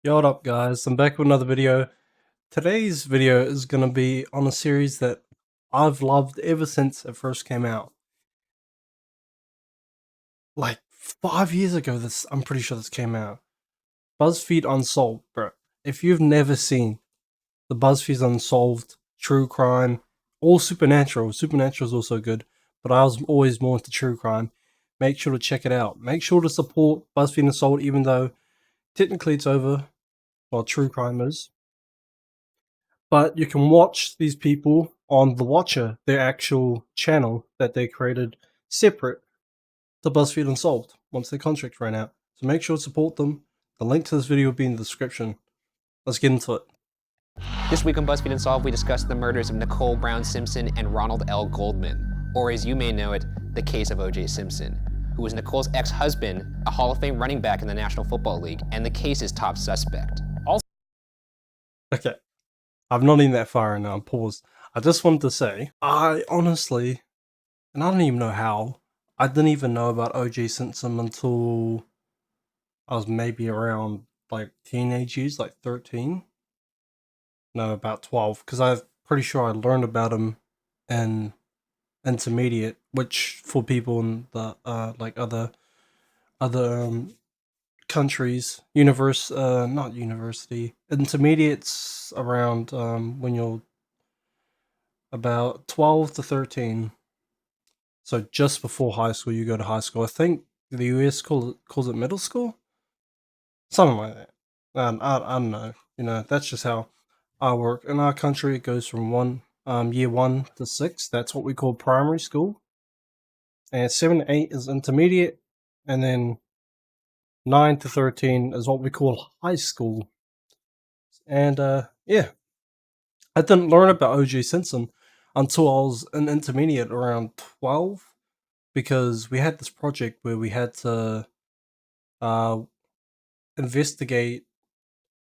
Yo, what up guys, I'm back with another video. Today's video is going to be on a series that I've loved ever since it first came out. Like 5 years ago, I'm pretty sure this came out. Buzzfeed Unsolved, bro. If you've never seen the Buzzfeed Unsolved, true crime, or supernatural is also good, but I was always more into true crime. Make sure to check it out. Make sure to support Buzzfeed Unsolved even though technically it's over, while true crime is. But you can watch these people on the Watche, their actual channel that they created separate to Buzzfeed Unsolved once their contract ran out. So make sure to support them. The link to this video will be in the description. Let's get into it. This week on Buzzfeed Unsolved, we discuss the murders of Nicole Brown Simpson and Ronald L. Goldman, or as you may know it, the case of O.J. Simpson, who was Nicole's ex-husband, a Hall of Fame running back in the National Football League, and the case's top suspect. Okay, I'm not in that far now, I'm paused. I just wanted to say, I honestly, and I don't even know how, I didn't even know about O.J. Simpson until I was maybe around like teenage years, like 13. No, about 12, because I'm pretty sure I learned about him in intermediate, which for people in the like other countries, not university, intermediates around when you're about 12 to 13. So just before high school, you go to high school. I think the US calls it middle school, something like that. I don't know. You know, that's just how I work. In our country, it goes from year 1 to 6. That's what we call primary school. And 7 to 8 is intermediate. And then 9 to 13 is what we call high school. And yeah, I didn't learn about O.J. Simpson until I was in intermediate around 12, because we had this project where we had to investigate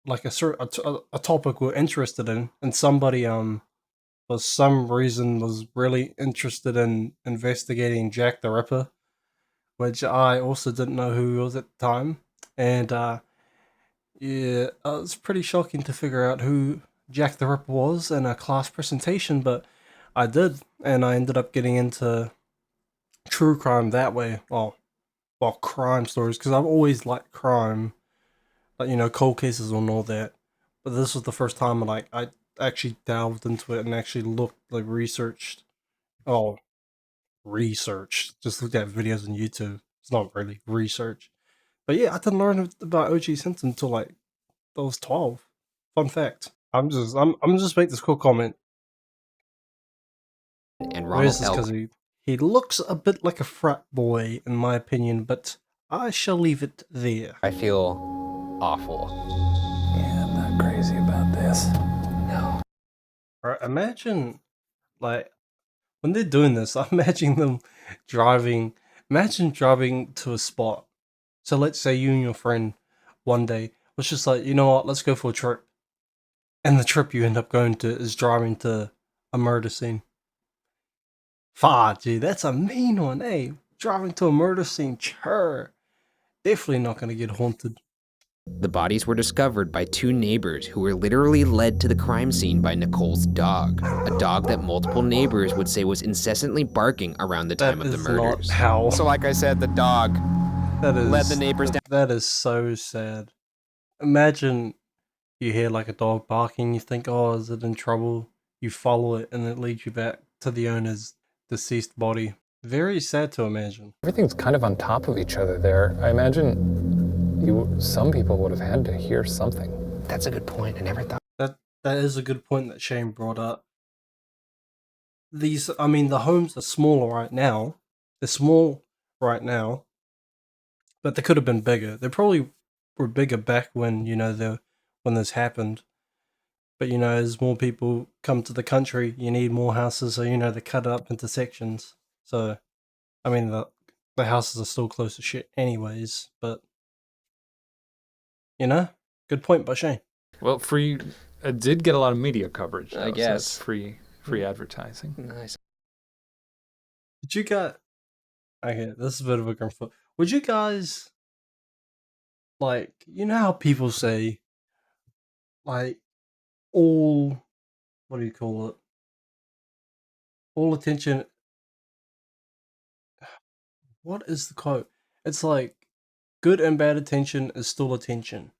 like a topic we're interested in, and somebody for some reason was really interested in investigating Jack the Ripper, which I also didn't know who he was at the time. And yeah, it was pretty shocking to figure out who Jack the Ripper was in a class presentation, but I did, and I ended up getting into true crime that way. Well, crime stories, because I've always liked crime, like, you know, cold cases and all that. But this was the first time like I actually delved into it and actually looked, like, oh just looked at videos on YouTube. It's not really research. But yeah, I didn't learn about OG Simpson until like I was 12. Fun fact. I'm just make this cool comment. And This Ronald is L. because he looks a bit like a frat boy in my opinion, but I shall leave it there. I feel awful. Yeah, I'm not crazy about this. No. Right, imagine, like, when they're doing this, I'm imagining them driving. Imagine driving to a spot. So let's say you and your friend one day was just like, you know what, let's go for a trip. And the trip you end up going to is driving to a murder scene. Fuck, gee, that's a mean one, eh? Driving to a murder scene, sure. Definitely not gonna get haunted. The bodies were discovered by two neighbors who were literally led to the crime scene by Nicole's dog, a dog that multiple neighbors would say was incessantly barking around the time That of the is not murders. how. So like I said, the dog That is led the neighbors down. That is so sad. Imagine you hear like a dog barking, you think, oh, is it in trouble? You follow it, and it leads you back to the owner's deceased body. Very sad to imagine. Everything's kind of on top of each other there. I imagine some people would have had to hear something. That's a good point. I never thought. That is a good point that Shane brought up. I mean, the homes are smaller right now. They're small right now, but they could have been bigger. They probably were bigger back when, you know, when this happened. But, you know, as more people come to the country, you need more houses, so, you know, they cut it up into sections. So, I mean, the houses are still close to shit anyways, but, you know, good point by Shane. Well, it did get a lot of media coverage, though, I guess. So that's free advertising. Nice. Did you guys... Okay, this is a bit of a grim foot. Would you guys... Like, you know how people say, like all, what do you call it? All attention. What is the quote? It's like good and bad attention is still attention.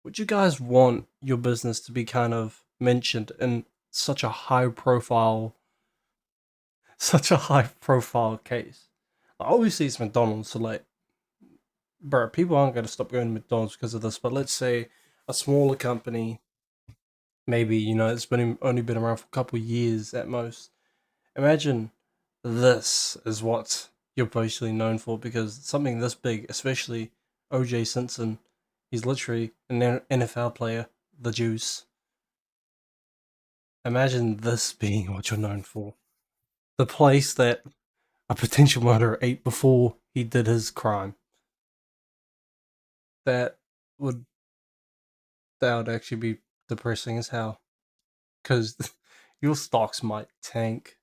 Would you guys want your business to be kind of mentioned in such a high profile, such a high profile case? Obviously, it's McDonald's, so like, bro, people aren't going to stop going to McDonald's because of this. But let's say a smaller company, maybe it's been only been around for a couple of years at most. Imagine this is what you're basically known for, because something this big, especially OJ Simpson, he's literally an NFL player, the juice. Imagine this being what you're known for. The place that a potential murderer ate before he did his crime. That would actually be depressing as hell. Because your stocks might tank.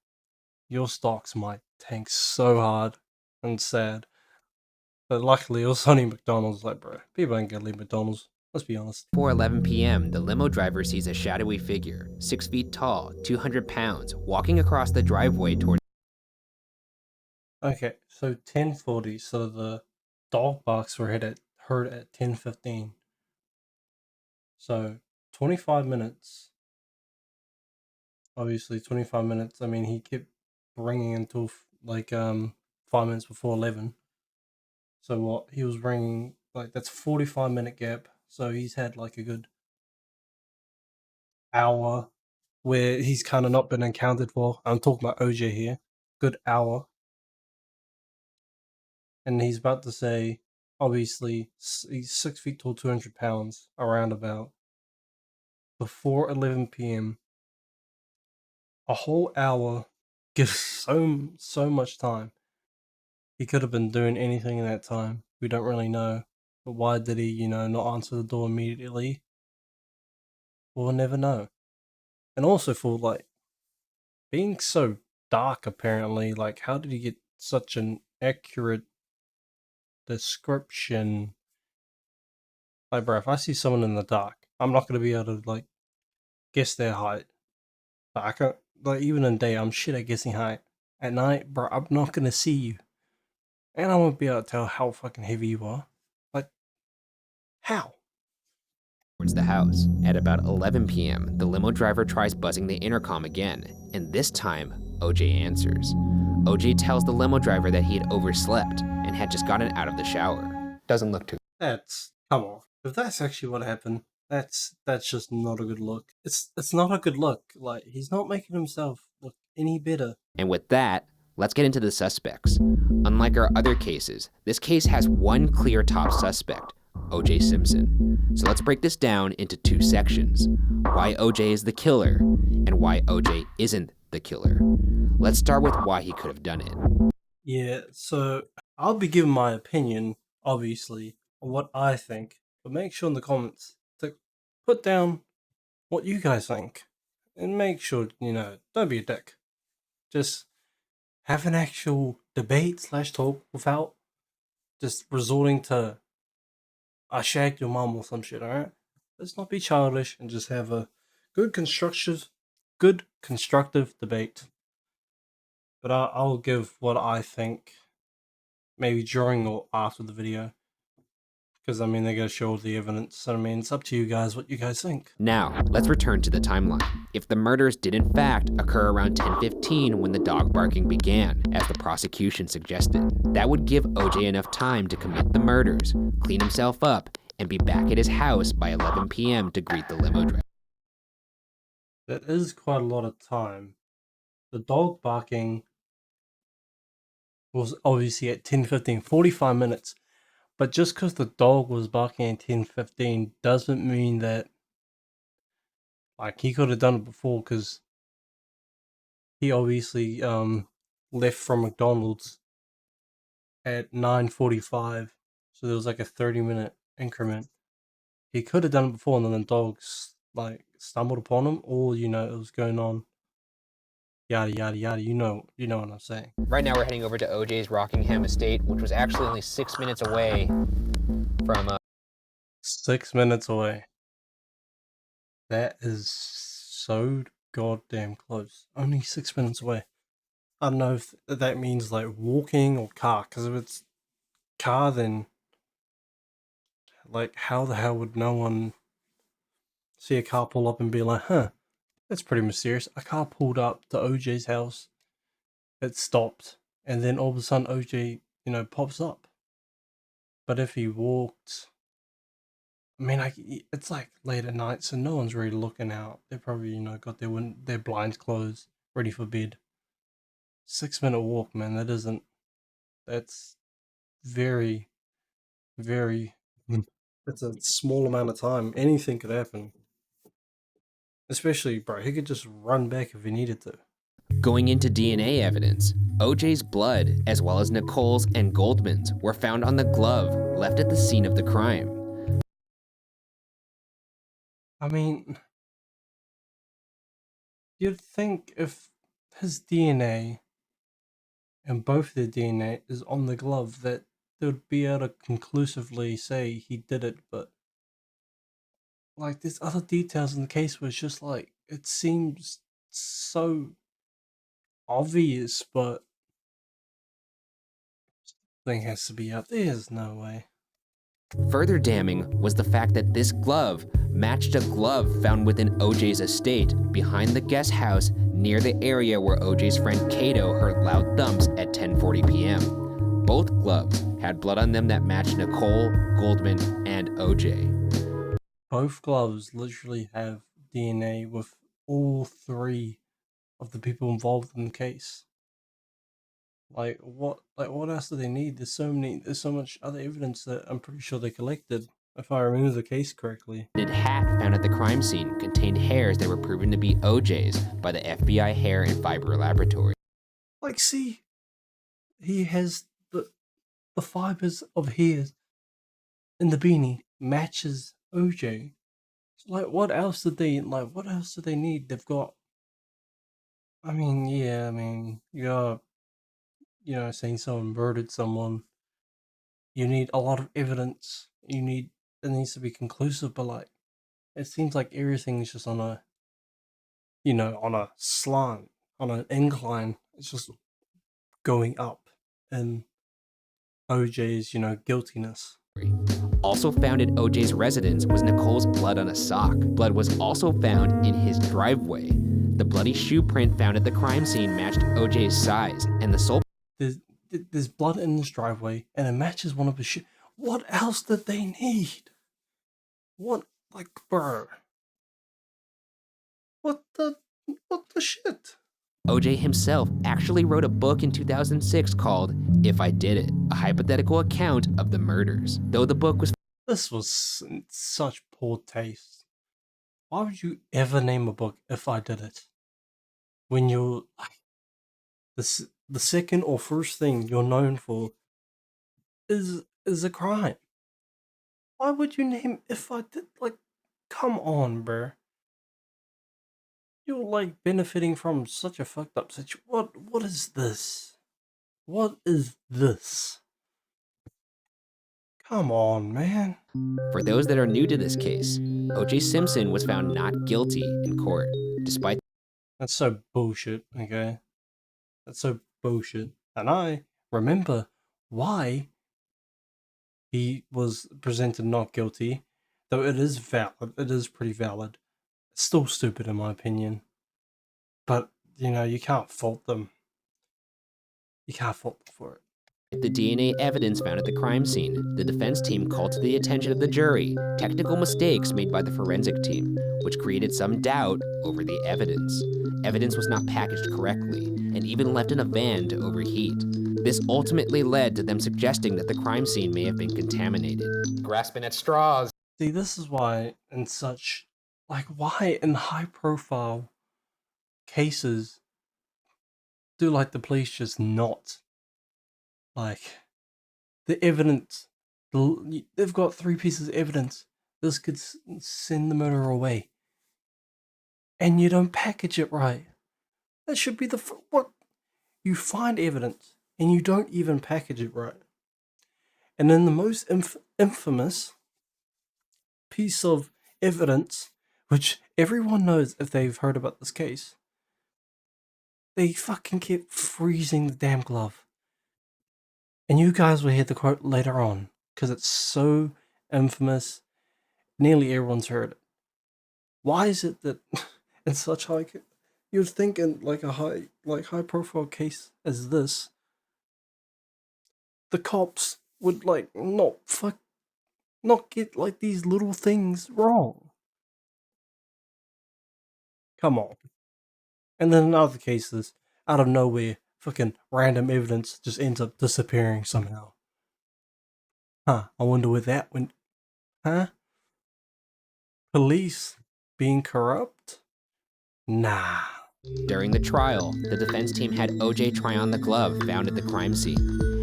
Your stocks might tank so hard and sad. But luckily, it was only McDonald's. Like, bro, people ain't gonna leave McDonald's. Let's be honest. 4:11 p.m., the limo driver sees a shadowy figure, 6 feet tall, 200 pounds, walking across the driveway toward. Okay, so 10:40. So the dog barks were heard at 10:15. So 25 minutes. Obviously, 25 minutes. I mean, he kept ringing until like 5 minutes before 11. So what? He was ringing, like, that's 45-minute gap. So he's had like a good hour where he's kind of not been encountered for. I'm talking about OJ here. Good hour. And he's about to say, obviously, he's 6 feet tall, 200 pounds, around about. Before 11 p.m. A whole hour gives so much time. He could have been doing anything in that time. We don't really know. But why did he, not answer the door immediately? We'll never know. And also for, like, being so dark, apparently, like, how did he get such an accurate description? Like, bro, if I see someone in the dark, I'm not going to be able to, like, guess their height. Like, I can't, like, even in day, I'm shit at guessing height. At night, bro, I'm not going to see you. And I won't be able to tell how fucking heavy you are. Like, how? Towards the house. At about 11 p.m., the limo driver tries buzzing the intercom again, and this time, OJ answers. OJ tells the limo driver that he had overslept and had just gotten out of the shower. Doesn't look too. Come on. If that's actually what happened, that's just not a good look. It's not a good look. Like, he's not making himself look any better. And with that, let's get into the suspects. Unlike our other cases, this case has one clear top suspect, OJ Simpson. So let's break this down into two sections. Why OJ is the killer, and why OJ isn't the killer. Let's start with why he could have done it. Yeah, so I'll be giving my opinion, obviously, on what I think, but make sure in the comments to put down what you guys think. And make sure, don't be a dick. Just have an actual debate / talk without just resorting to I shagged your mom or some shit, alright? Let's not be childish and just have a good constructive debate. But I'll give what I think maybe during or after the video. Because, I mean, they're going to show all the evidence. So, I mean, it's up to you guys what you guys think. Now, let's return to the timeline. If the murders did in fact occur around 10:15 when the dog barking began, as the prosecution suggested, that would give OJ enough time to commit the murders, clean himself up, and be back at his house by 11 p.m. to greet the limo driver. That is quite a lot of time. The dog barking was obviously at 10:15, 45 minutes. But just because the dog was barking at 10:15 doesn't mean that, like, he could have done it before, because he obviously left from McDonald's at 9:45, so there was like a 30-minute increment. He could have done it before, and then the dogs like stumbled upon him, or it was going on. Yada yada yada. You know what I'm saying. Right now, we're heading over to OJ's Rockingham estate, which was actually only 6 minutes away from. 6 minutes away. That is so goddamn close. Only 6 minutes away. I don't know if that means like walking or car, because if it's car, then like how the hell would no one see a car pull up and be like, huh, that's pretty mysterious. A car pulled up to OJ's house, it stopped, and then all of a sudden OJ, pops up. But if he walked, I mean, it's like late at night, so no one's really looking out. They're probably, got their blinds closed, ready for bed. 6 minute walk, man. That's very, very, that's a small amount of time. Anything could happen. Especially, bro, he could just run back if he needed to. Going into DNA evidence, OJ's blood, as well as Nicole's and Goldman's, were found on the glove left at the scene of the crime. I mean, you'd think if his DNA and both their DNA is on the glove that they would be able to conclusively say he did it, but like there's other details in the case where it's just like it seems so obvious, but thing has to be up. There's no way. Further damning was the fact that this glove matched a glove found within OJ's estate behind the guest house near the area where OJ's friend Cato heard loud thumps at 10:40 p.m. Both gloves had blood on them that matched Nicole, Goldman, and OJ. Both gloves literally have DNA with all three of the people involved in the case. Like what else do they need? There's so much other evidence that I'm pretty sure they collected, if I remember the case correctly. The hat found at the crime scene contained hairs that were proven to be OJ's by the FBI Hair and Fiber Laboratory. Like, see, he has the fibers of hairs in the beanie matches OJ. So, like, what else do they need? They've got. I mean, yeah, you got, saying someone murdered someone. You need a lot of evidence. It needs to be conclusive, but like, it seems like everything is just on a, on a slant, on an incline. It's just going up, and OJ's, guiltiness. Also found at OJ's residence was Nicole's blood on a sock. Blood was also found in his driveway. The bloody shoe print found at the crime scene matched OJ's size, and the sole. There's blood in his driveway, and it matches one of his shoes. What else did they need? What, like, bro? What the shit? OJ himself actually wrote a book in 2006 called If I Did It, a hypothetical account of the murders. Though the book was. This was such poor taste. Why would you ever name a book If I Did It? When you're like, the second or first thing you're known for is a crime. Why would you name If I Did? Like, come on, bruh. You're like benefiting from such a fucked up situation. What is this? What is this? Come on, man. For those that are new to this case, O.J. Simpson was found not guilty in court, despite. That's so bullshit, okay? That's so bullshit. And I remember why he was presented not guilty, though it is valid. It is pretty valid. It's still stupid in my opinion. But, you can't fault them. You can't fault them for it. The DNA evidence found at the crime scene, the defense team called to the attention of the jury technical mistakes made by the forensic team, which created some doubt over the evidence. Evidence was not packaged correctly, and even left in a van to overheat. This ultimately led to them suggesting that the crime scene may have been contaminated. Grasping at straws. See, this is why why in high-profile cases do, like, the police just not, like, the evidence, they've got 3 pieces of evidence, this could send the murderer away, and you don't package it right. That should be what? You find evidence, and you don't even package it right. And then the most infamous piece of evidence, which everyone knows if they've heard about this case. They fucking kept freezing the damn glove. And you guys will hear the quote later on, because it's so infamous. Nearly everyone's heard it. Why is it that in such you'd think in like a high profile case as this, the cops would like not get like these little things wrong. Come on. And then in other cases, out of nowhere, fucking random evidence just ends up disappearing somehow. Huh, I wonder where that went. Huh? Police being corrupt? Nah. During the trial, the defense team had OJ try on the glove found at the crime scene,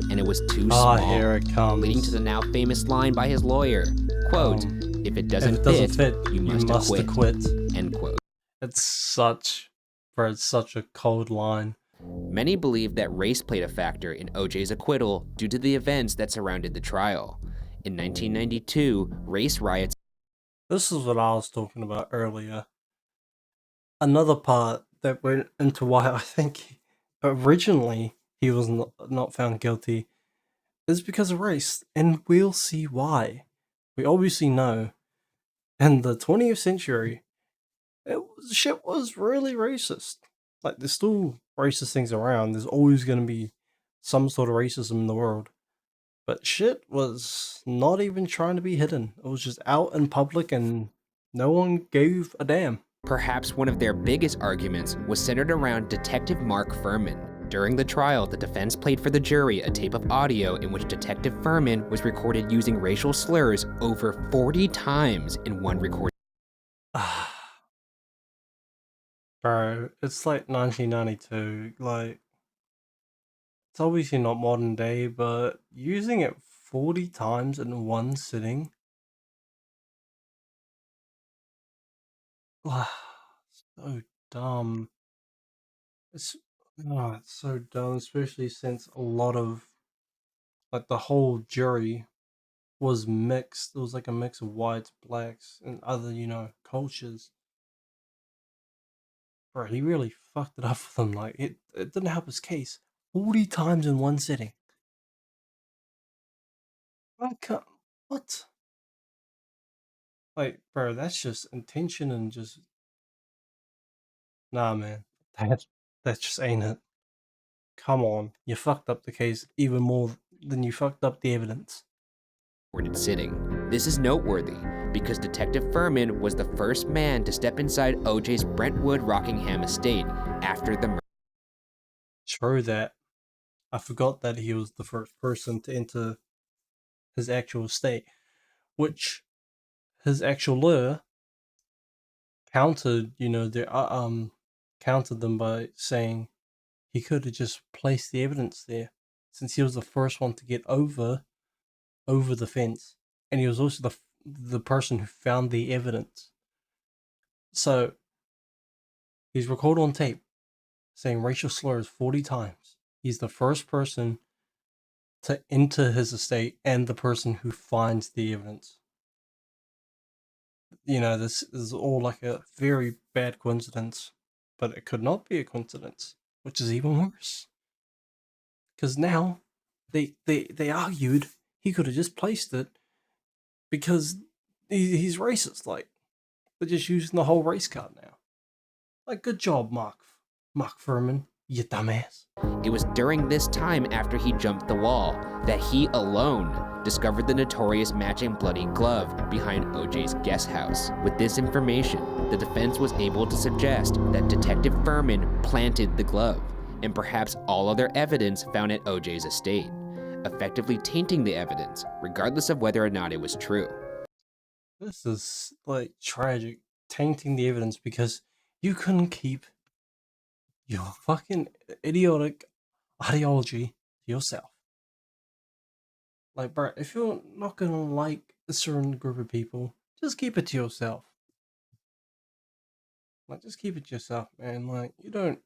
and it was too small, Here it comes. leading to the now famous line by his lawyer, quote, if it doesn't, fit, you must acquit. End quote. It's such a cold line. Many believe that race played a factor in OJ's acquittal due to the events that surrounded the trial. In 1992, race riots. This is what I was talking about earlier. Another part that went into why I think originally he was not found guilty is because of race, and we'll see why. We obviously know in the 20th century, shit was really racist. Like, there's still racist things around. There's always going to be some sort of racism in the world. But shit was not even trying to be hidden. It was just out in public and no one gave a damn. Perhaps one of their biggest arguments was centered around Detective Mark Furman. During the trial, the defense played for the jury a tape of audio in which Detective Furman was recorded using racial slurs over 40 times in one recording. Bro, it's like 1992. Like, it's obviously not modern day, but using it 40 times in one sitting. So dumb. It's so dumb, especially since a lot of like the whole jury was mixed. It was like a mix of whites, blacks, and other, cultures. Bro, he really fucked it up for them. Like, it didn't help his case 40 times in one sitting. What? Like, bro, that's just intention and just. Nah, man. That just ain't it. Come on. You fucked up the case even more than you fucked up the evidence. Sitting. This is noteworthy because Detective Furman was the first man to step inside OJ's Brentwood, Rockingham estate after the murder. True that. I forgot that he was the first person to enter his actual estate, which his actual lawyer countered, countered them by saying he could have just placed the evidence there, since he was the first one to get over the fence, and he was also the person who found the evidence. So he's recorded on tape saying racial slurs 40 times. He's the first person to enter his estate and the person who finds the evidence. This is all like a very bad coincidence, but it could not be a coincidence, which is even worse. Because now they argued he could have just placed it because he's racist. Like, they're just using the whole race card now. Like, good job, Mark Furman, you dumbass. It was during this time after he jumped the wall that he alone discovered the notorious matching bloody glove behind OJ's guest house. With this information, the defense was able to suggest that Detective Furman planted the glove and perhaps all other evidence found at OJ's estate, effectively tainting the evidence, regardless of whether or not it was true. This is, like, tragic, tainting the evidence because you couldn't keep your fucking idiotic ideology to yourself. Like, bro, if you're not gonna like a certain group of people, just keep it to yourself. Like, just keep it to yourself, man. Like, you don't,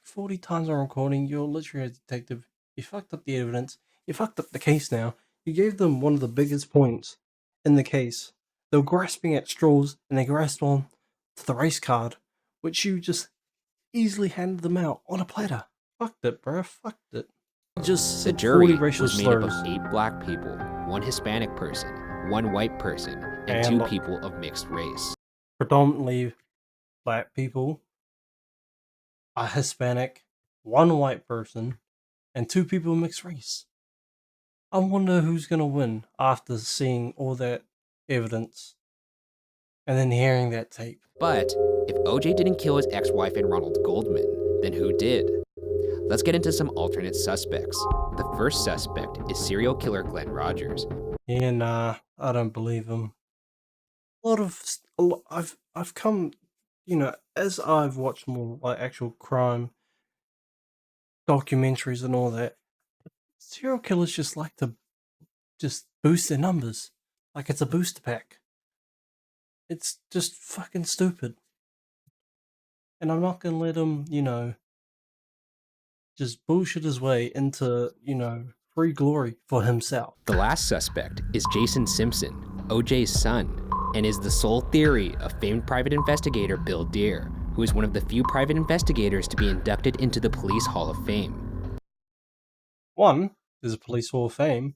40 times on recording, you're literally a detective. You fucked up the evidence. You fucked up the case now. You gave them one of the biggest points in the case. They were grasping at straws, and they grasped on to the race card, which you just easily handed them out on a platter. Fucked it, bro. Fucked it. Just The said jury 40 racial was made up slurs. of 8 black people, 1 Hispanic person, 1 white person, and 2 people of mixed race. Predominantly black people, a Hispanic, 1 white person, and 2 people mixed race. I wonder who's gonna win after seeing all that evidence and then hearing that tape. But if OJ didn't kill his ex-wife and Ronald Goldman, then who did? Let's get into some alternate suspects. The first suspect is serial killer Glenn Rogers. Yeah, nah, I don't believe him. I've come, as I've watched more like actual crime documentaries and all that, serial killers just like to just boost their numbers. Like it's a booster pack. It's just fucking stupid. And I'm not gonna let him, just bullshit his way into, free glory for himself. The last suspect is Jason Simpson, OJ's son, and is the sole theory of famed private investigator Bill Deere, who is one of the few private investigators to be inducted into the Police Hall of Fame. One, there's a Police Hall of Fame.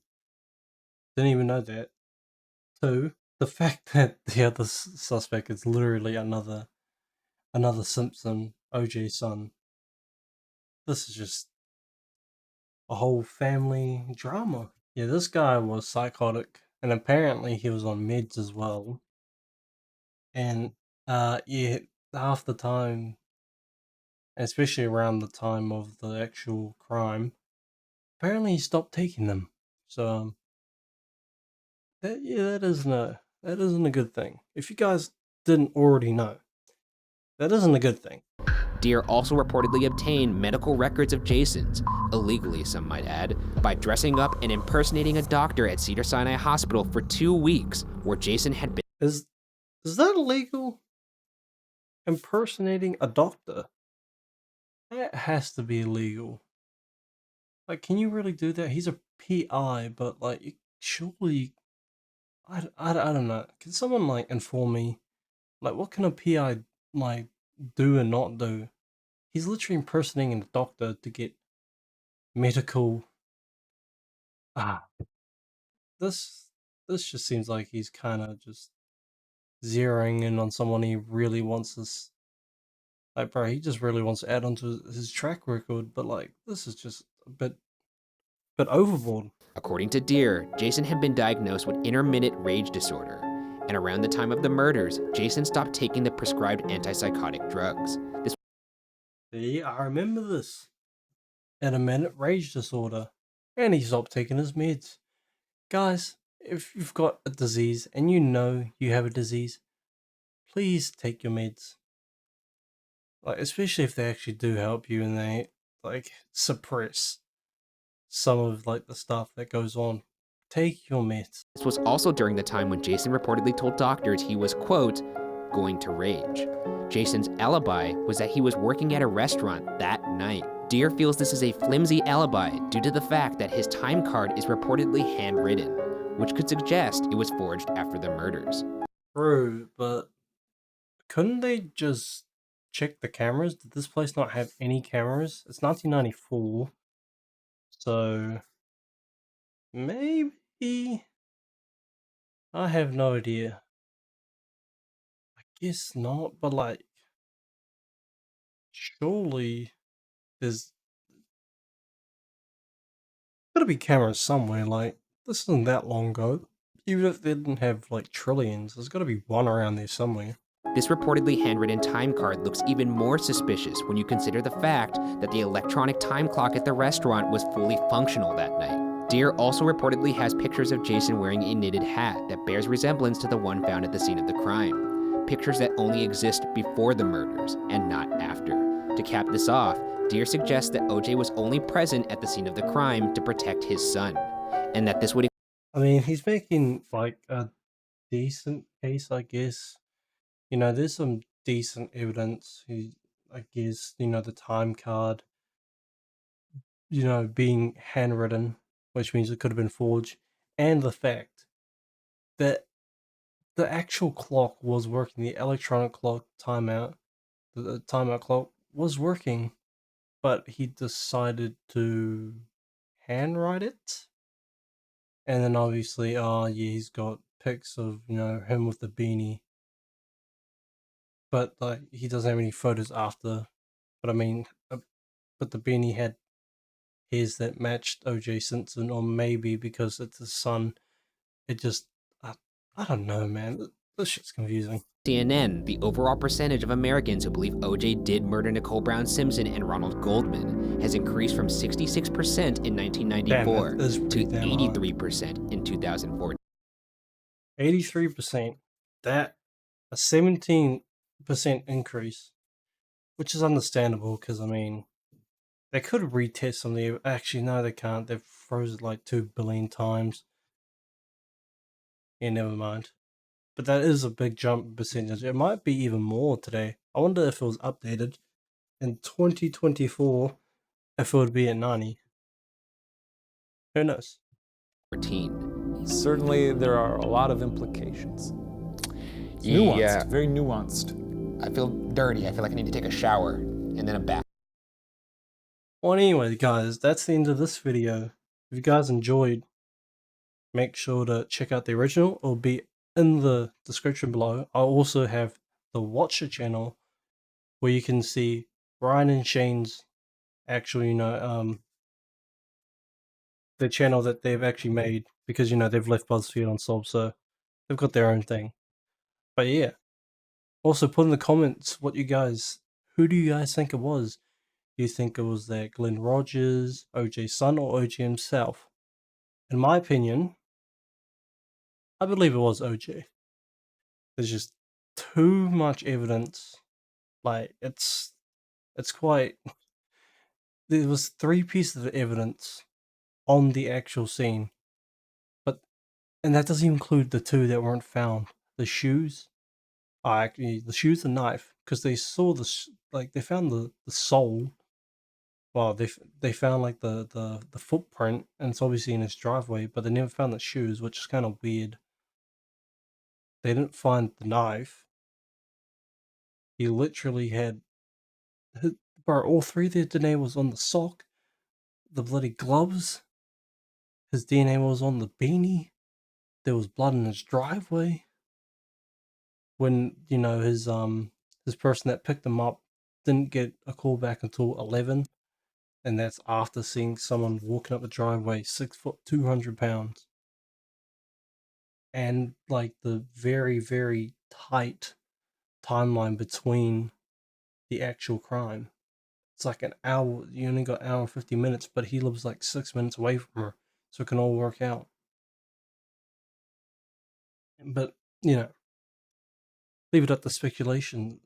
Didn't even know that. Two, the fact that the other suspect is literally another Simpson, OJ's son. This is just a whole family drama. Yeah, this guy was psychotic, and apparently he was on meds as well. And yeah, half the time, especially around the time of the actual crime, apparently he stopped taking them. So that isn't a good thing. If you guys didn't already know, that isn't a good thing. Deere also reportedly obtained medical records of Jason's, illegally some might add, by dressing up and impersonating a doctor at Cedar-Sinai Hospital for 2 weeks, where Jason had been. Is that illegal? Impersonating a doctor? That has to be illegal. Like, can you really do that? He's a PI, but like, surely, I don't know. Can someone like inform me? Like, what can a PI like do and not do? He's literally impersonating a doctor to get medical. This just seems like he's kind of just zeroing in on someone he really wants this. Like, bro, he just really wants to add onto his track record, but like, this is just a bit overboard. According to Deere, Jason had been diagnosed with intermittent rage disorder, and around the time of the murders, Jason stopped taking the prescribed antipsychotic drugs. Yeah, I remember this. Intermittent rage disorder, and he stopped taking his meds. Guys, if you've got a disease and you know you have a disease, please take your meds. Like, especially if they actually do help you and they like suppress some of like the stuff that goes on. Take your meds. This was also during the time when Jason reportedly told doctors he was, quote, going to rage. Jason's alibi was that he was working at a restaurant that night. Deere feels this is a flimsy alibi due to the fact that his time card is reportedly handwritten, which could suggest it was forged after the murders. True, but couldn't they just check the cameras? Did this place not have any cameras? It's 1994, so maybe, I have no idea. I guess not, but like, surely there's gotta be cameras somewhere. Like, this isn't that long ago. Even if they didn't have like trillions, there's gotta be one around there somewhere. This reportedly handwritten time card looks even more suspicious when you consider the fact that the electronic time clock at the restaurant was fully functional that night. Deere also reportedly has pictures of Jason wearing a knitted hat that bears resemblance to the one found at the scene of the crime. Pictures that only exist before the murders and not after. To cap this off, Deere suggests that OJ was only present at the scene of the crime to protect his son, and that this would. I mean, he's making like a decent case, I guess. There's some decent evidence. I guess, the time card, being handwritten, which means it could have been forged, and the fact that the actual clock was working. The electronic clock timeout, the timeout clock was working, but he decided to handwrite it. And then obviously, yeah, he's got pics of, him with the beanie. But like, he doesn't have any photos after. But I mean, but the beanie had hairs that matched O.J. Simpson, or maybe because it's his son, it just, I don't know, man. This shit's confusing. CNN, the overall percentage of Americans who believe OJ did murder Nicole Brown Simpson and Ronald Goldman has increased from 66% in 1994 Damn, that is to pretty damn high. 83% in 2014. 83%. That, a 17% increase, which is understandable because, I mean, they could retest some of the. Actually, no, they can't. They've frozen like 2 billion times. Yeah, never mind. But that is a big jump in percentage. It might be even more today. I wonder if it was updated in 2024, if it would be at 90. Who knows? Certainly, there are a lot of implications. It's nuanced, Yeah. very nuanced. I feel dirty. I feel like I need to take a shower and then a bath. Well, anyway, guys, that's the end of this video. If you guys enjoyed, make sure to check out the original. It'll be in the description below. I'll also have the Watche channel where you can see Ryan and Shane's actual, the channel that they've actually made, because, they've left Buzzfeed Unsolved, so they've got their own thing. But yeah. Also, put in the comments who do you guys think it was? Do you think it was that Glenn Rogers, OJ's son, or OJ himself? In my opinion, I believe it was OJ. There's just too much evidence. Like, it's quite. There was 3 pieces of evidence on the actual scene, and that doesn't include the 2 that weren't found. The shoes, actually the shoes, the knife, because they saw they found the sole. Well, they found like the footprint, and it's obviously in his driveway, but they never found the shoes, which is kind of weird. They didn't find the knife. He literally had, bro, all 3 of their DNA was on the sock, the bloody gloves. His DNA was on the beanie. There was blood in his driveway. When his person that picked him up didn't get a call back until 11, and that's after seeing someone walking up the driveway 6 foot 200 pounds. And like the very, very tight timeline between the actual crime. It's like an hour. You only got an hour and 50 minutes, but he lives like 6 minutes away from her, so it can all work out. But leave it up to speculation.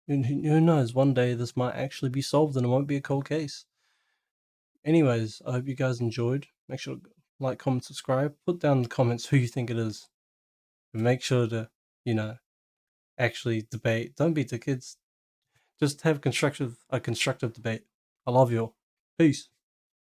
Who knows? One day this might actually be solved, and it won't be a cold case. Anyways, I hope you guys enjoyed. Make sure to like, comment, subscribe. Put down in the comments who you think it is. And make sure to, actually debate. Don't beat the kids. Just have a constructive debate. I love you all. Peace.